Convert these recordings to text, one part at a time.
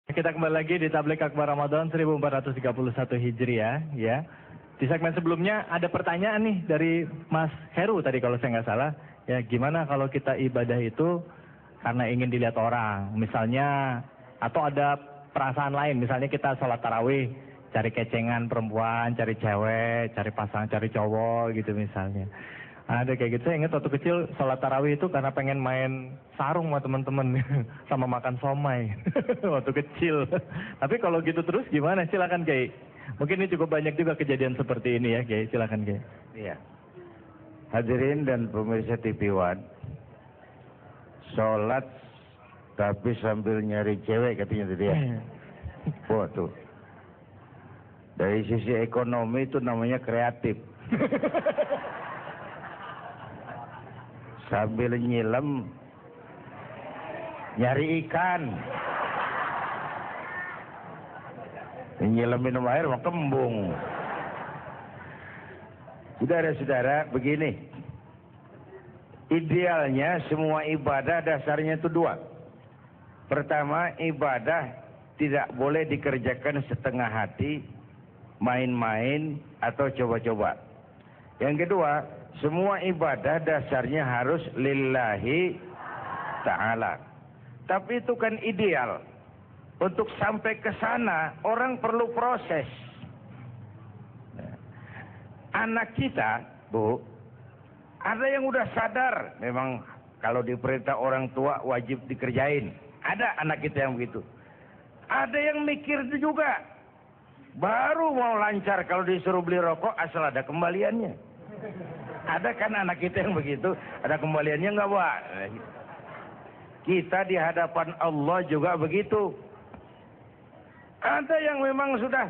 Kita kembali lagi di Tablik Akbar Ramadan 1431 Hijriah ya. Di segmen sebelumnya ada pertanyaan nih dari Mas Heru tadi kalau saya nggak salah. Ya gimana kalau kita ibadah itu karena ingin dilihat orang. Misalnya atau ada perasaan lain. Misalnya kita sholat tarawih cari kecengan perempuan, cari cewek, cari pasangan, cari cowok gitu misalnya. Ada kayak gitu. Saya ingat waktu kecil sholat tarawih itu karena pengen main sarung sama teman-teman sama makan somai waktu kecil. Tapi kalau gitu terus gimana? Silakan Kiai. Mungkin ini cukup banyak juga kejadian seperti ini ya Kiai. Silakan Kiai. Iya. Hadirin dan pemirsa TV One, sholat tapi sambil nyari cewek katanya tadi ya. Wah tuh. Dari sisi ekonomi itu namanya kreatif. Sambil nyilam nyari ikan, nyilam minum air mau kembung. Saudara-saudara, begini, idealnya semua ibadah dasarnya itu dua. Pertama, ibadah tidak boleh dikerjakan setengah hati, main-main atau coba-coba. Yang kedua, semua ibadah dasarnya harus lillahi ta'ala. Tapi itu kan ideal. Untuk sampai ke sana, orang perlu proses. Anak kita, Bu, ada yang udah sadar. Memang kalau diperintah orang tua wajib dikerjain. Ada anak kita yang begitu. Ada yang mikir juga. Baru mau lancar kalau disuruh beli rokok asal ada kembaliannya. Ada kan anak kita yang begitu, ada kembaliannya enggak, Pak? Kita di hadapan Allah juga begitu. Ada yang memang sudah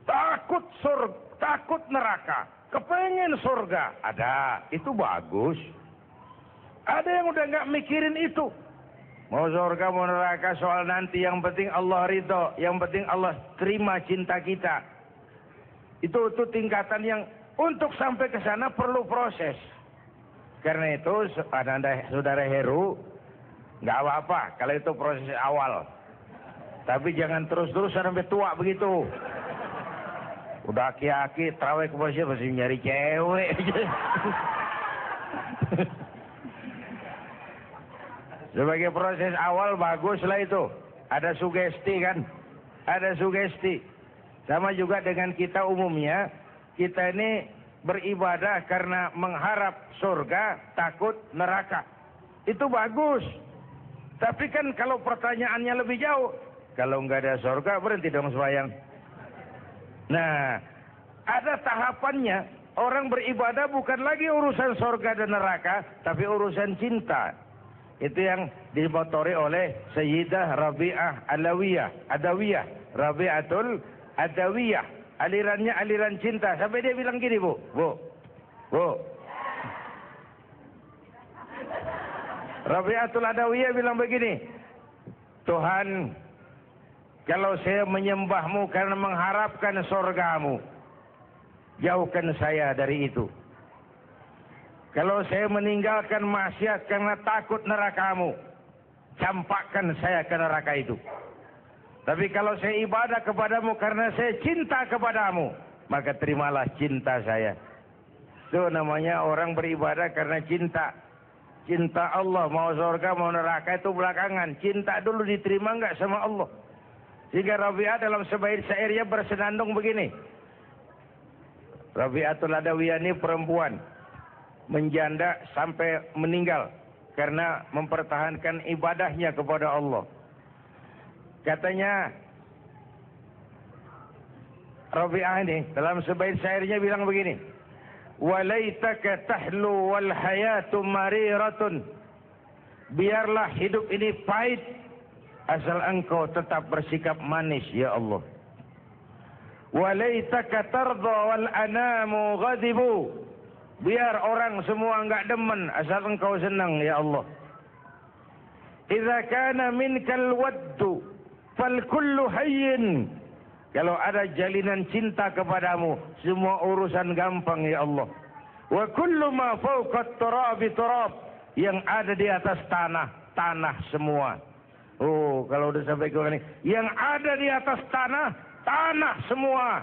takut surga, takut neraka, kepengen surga. Ada, itu bagus. Ada yang udah nggak mikirin itu. Mau surga, mau neraka, soal nanti. Yang penting Allah ridho, yang penting Allah terima cinta kita. Itu tingkatan yang untuk sampai ke sana perlu proses. Karena itu, saudara Heru, nggak apa-apa kalau itu proses awal. Tapi jangan terus-terusan sampai tua begitu. Udah aki-aki, terawih ke masih nyari cewek. Sebagai proses awal bagus lah itu. Ada sugesti kan? Ada sugesti. Sama juga dengan kita umumnya, kita ini beribadah karena mengharap surga, takut neraka. Itu bagus. Tapi kan kalau pertanyaannya lebih jauh, kalau nggak ada surga berhenti dong sembahyang. Nah, ada tahapannya. Orang beribadah bukan lagi urusan surga dan neraka, tapi urusan cinta. Itu yang dimotori oleh Sayyidah Rabi'ah Adawiyah, Rabi'atul Adawiyah. Alirannya aliran cinta. Sampai dia bilang gini, Bu. Rabi'atul Adawiyah bilang begini. Tuhan, kalau saya menyembahmu karena mengharapkan surgamu, jauhkan saya dari itu. Kalau saya meninggalkan maksiat karena takut nerakamu, campakkan saya ke neraka itu. Tapi kalau saya ibadah kepadamu karena saya cinta kepadamu, maka terimalah cinta saya. Itu namanya orang beribadah karena cinta. Cinta Allah, mau surga mau neraka itu belakangan. Cinta dulu diterima enggak sama Allah. Sehingga Rabi'ah dalam sebaik syairnya bersenandung begini. Rabi'atul Adawiyah ini perempuan. Menjanda sampai meninggal karena mempertahankan ibadahnya kepada Allah. Katanya Rabi'ah ini dalam sebaik syairnya bilang begini, walaitaka tahlu wal hayatu mariratun, biarlah hidup ini pahit asal engkau tetap bersikap manis ya Allah. Walaitaka tardha wal anamu ghadibu, biar orang semua enggak demen asal engkau senang ya Allah. Idza kana minkal waddu fal kullu hayyin, kalau ada jalinan cinta kepadamu semua urusan gampang ya Allah. Wa kullu ma fawqa turabi turab, yang ada di atas tanah semua. Oh, kalau udah sampai ke ini, yang ada di atas tanah, tanah semua.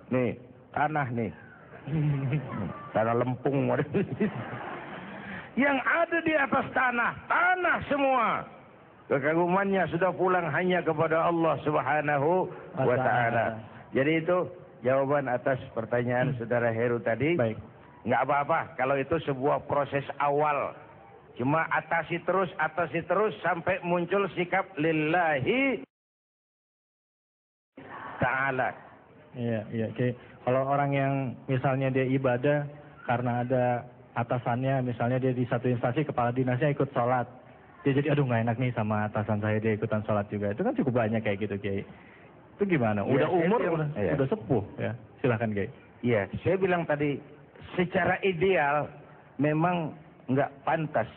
Nih, tanah nih. Tanah lempung. Yang ada di atas tanah, tanah semua. Kekagumannya sudah pulang hanya kepada Allah Subhanahu wa Ta'ala. Jadi itu jawaban atas pertanyaan Saudara Heru tadi. Baik. Nggak apa-apa kalau itu sebuah proses awal. Cuma atasi terus sampai muncul sikap lillahi ta'ala. Iya. Oke. Kalau orang yang misalnya dia ibadah karena ada atasannya, misalnya dia di satu instansi kepala dinasnya ikut sholat. Dia jadi aduh nggak enak nih sama atasan saya, dia ikutan sholat juga. Itu kan cukup banyak kayak gitu, Kiai. Itu gimana? Udah umur, udah sepuh ya. Silakan, Kiai. Iya, saya bilang tadi secara ideal memang nggak pantas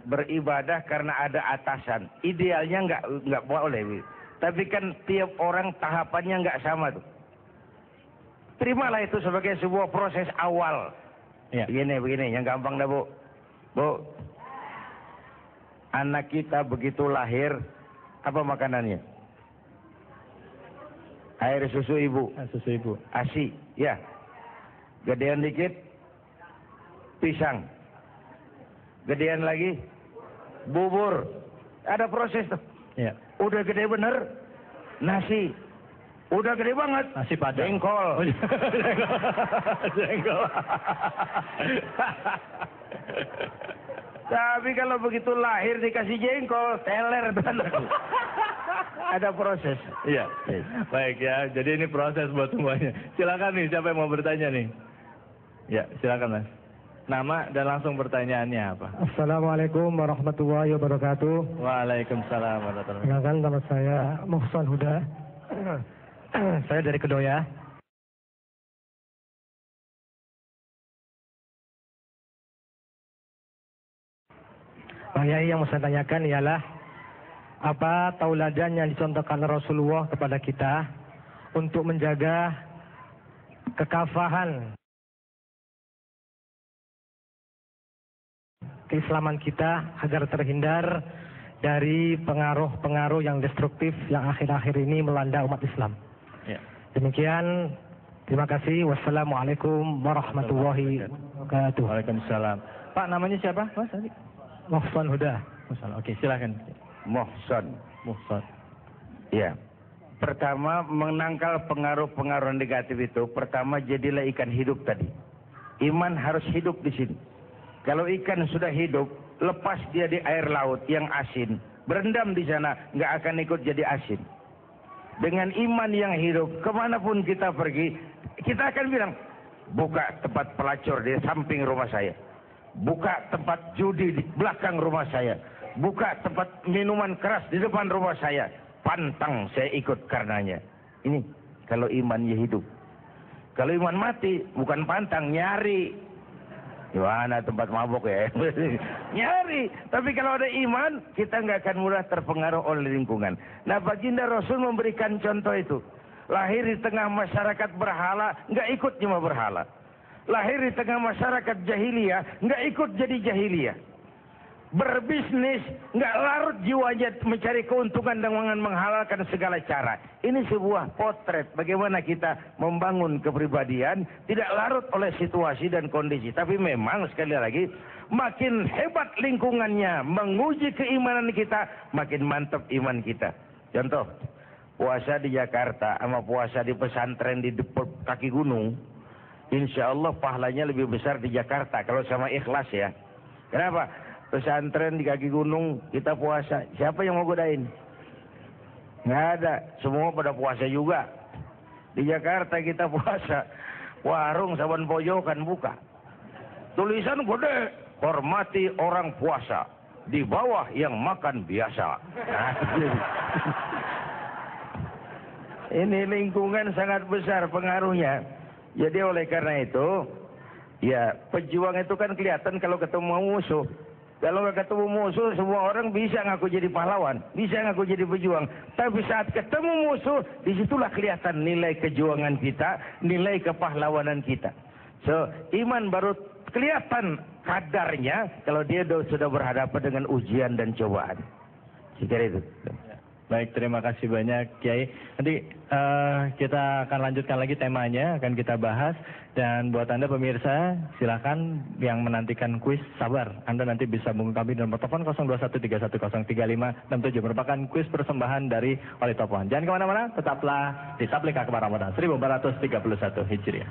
beribadah karena ada atasan. Idealnya nggak boleh. Tapi kan tiap orang tahapannya nggak sama tuh. Terimalah itu sebagai sebuah proses awal. Ya. Begini, yang gampang dah Bu. Anak kita begitu lahir, apa makanannya? Air susu ibu. Susu ibu. ASI, ya. Gedean dikit, pisang. Gedean lagi, bubur. Ada proses tuh. Ya. Udah gede bener, nasi. Udah gede banget, nasi padang. Jengkol. Oh, jengkol. Tapi kalau begitu lahir dikasih jengkol, teler. Ada proses. Iya. Baik ya, jadi ini proses buat semuanya. Silakan nih, siapa yang mau bertanya nih? Ya, silakan Mas. Nama dan langsung pertanyaannya apa? Assalamualaikum warahmatullahi wabarakatuh. Waalaikumsalam warahmatullahi wabarakatuh. Kenalkan, nama saya Muhsan Huda. Saya dari Kedoya. Pak Yai, yang mau saya tanyakan ialah apa tauladan yang dicontohkan Rasulullah kepada kita untuk menjaga kekafahan keislaman kita agar terhindar dari pengaruh-pengaruh yang destruktif yang akhir-akhir ini melanda umat Islam. Ya. Demikian, terima kasih. Wassalamualaikum warahmatullahi wabarakatuh. Waalaikumsalam. Pak, namanya siapa? Mas tadi? Muhsan Huda. Muhsan. Oke, silakan. Muhsan. Ya. Pertama, menangkal pengaruh-pengaruh negatif itu, pertama jadilah ikan hidup tadi. Iman harus hidup di sini. Kalau ikan sudah hidup, lepas dia di air laut yang asin, berendam di sana, nggak akan ikut jadi asin. Dengan iman yang hidup, kemanapun kita pergi, kita akan bilang, buka tempat pelacur di samping rumah saya. Buka tempat judi di belakang rumah saya. Buka tempat minuman keras di depan rumah saya. Pantang saya ikut karenanya. Ini kalau imannya hidup. Kalau iman mati, bukan pantang, nyari. Gimana tempat mabuk ya? Nyari. Tapi kalau ada iman, kita nggak akan mudah terpengaruh oleh lingkungan. Nah, baginda Rasul memberikan contoh itu. Lahir di tengah masyarakat berhala, nggak ikut cuma berhala. Lahir di tengah masyarakat jahiliyah, nggak ikut jadi jahiliyah. Berbisnis, nggak larut jiwanya mencari keuntungan dengan menghalalkan segala cara. Ini sebuah potret bagaimana kita membangun kepribadian, tidak larut oleh situasi dan kondisi. Tapi memang sekali lagi, makin hebat lingkungannya menguji keimanan kita, makin mantap iman kita. Contoh, puasa di Jakarta sama puasa di pesantren di kaki gunung, insya Allah pahalanya lebih besar di Jakarta kalau sama ikhlas ya. Kenapa? Pesantren di kaki gunung kita puasa, siapa yang mau godain? Nggak ada, semua pada puasa juga. Di Jakarta kita puasa, warung saban pojokan buka, tulisan gede, hormati orang puasa, di bawah yang makan biasa. Nah, ini lingkungan sangat besar pengaruhnya. Jadi oleh karena itu, ya pejuang itu kan kelihatan kalau ketemu musuh. Kalau nggak ketemu musuh, semua orang bisa ngaku jadi pahlawan, bisa ngaku jadi pejuang. Tapi saat ketemu musuh, disitulah kelihatan nilai kejuangan kita, nilai kepahlawanan kita. So, iman baru kelihatan kadarnya kalau dia sudah berhadapan dengan ujian dan cobaan. Saya kira itu. Baik, terima kasih banyak Kiai. Nanti kita akan lanjutkan lagi temanya, akan kita bahas. Dan buat Anda pemirsa, silakan yang menantikan kuis, sabar. Anda nanti bisa menghubungi kami di nomor telepon 0213103567. Merupakan kuis persembahan dari Wali Topoan. Jangan kemana-mana, tetaplah di Tablik Akbar Ramadan 1431 Hijriah.